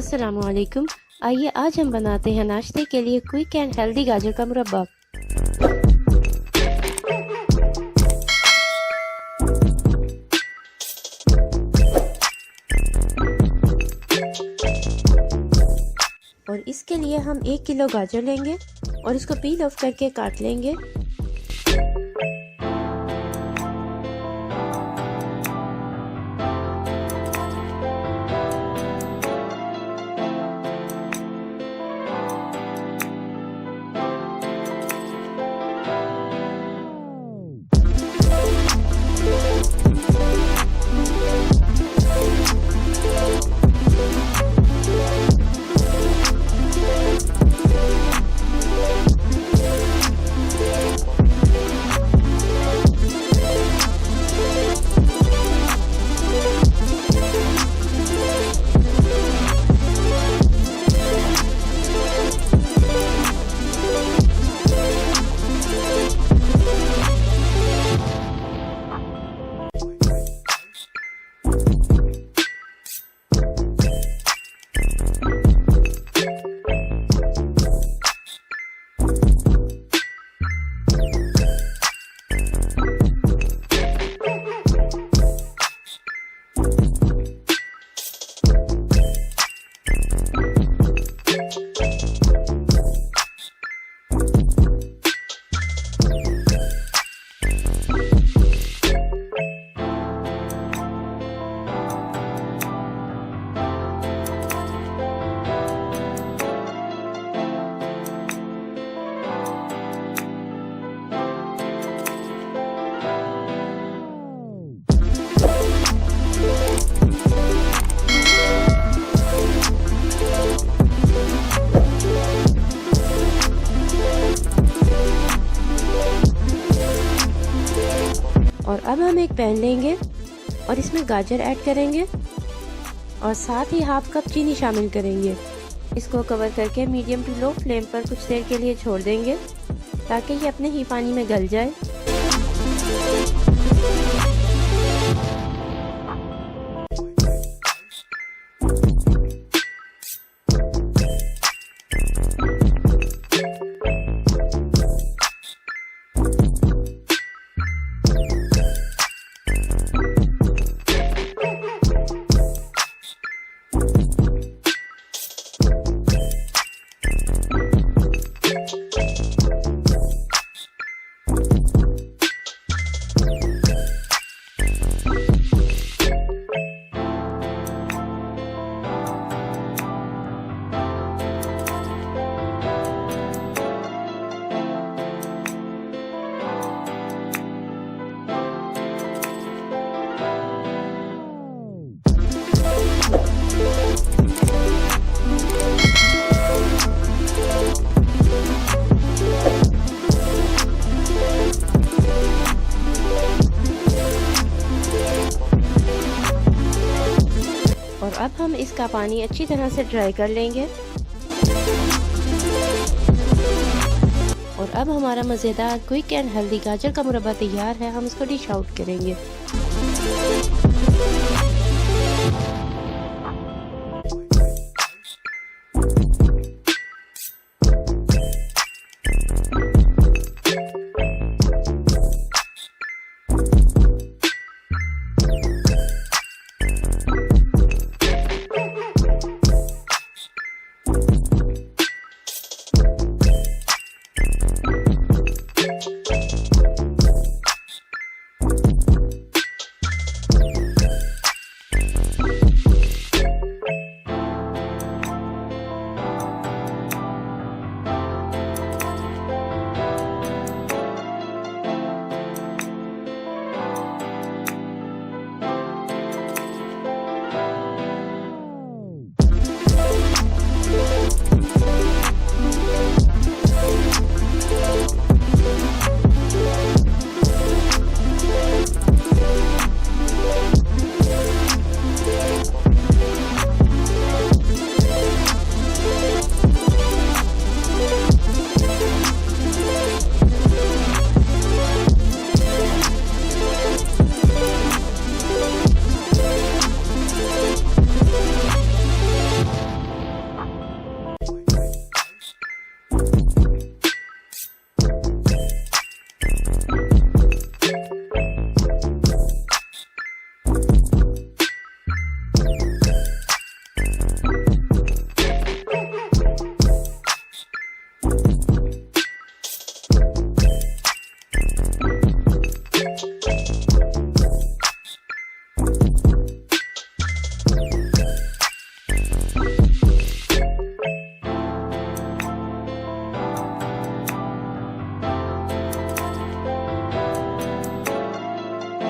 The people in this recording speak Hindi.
अस्सलामुअलैकुम। आइए आज हम बनाते हैं नाश्ते के लिए क्विक एंड हेल्दी गाजर का मुरब्बा। और इसके लिए हम 1 किलो गाजर लेंगे और इसको पील ऑफ करके काट लेंगे। और अब हम एक पैन लेंगे और इसमें गाजर ऐड करेंगे और साथ ही हाफ कप चीनी शामिल करेंगे। इसको कवर करके मीडियम टू लो फ्लेम पर कुछ देर के लिए छोड़ देंगे ताकि ये अपने ही पानी में गल जाए। और अब हम इसका पानी अच्छी तरह से ड्राई कर लेंगे और अब हमारा मज़ेदार क्विक एंड हेल्दी गाजर का मुरब्बा तैयार है। हम इसको डिश आउट करेंगे।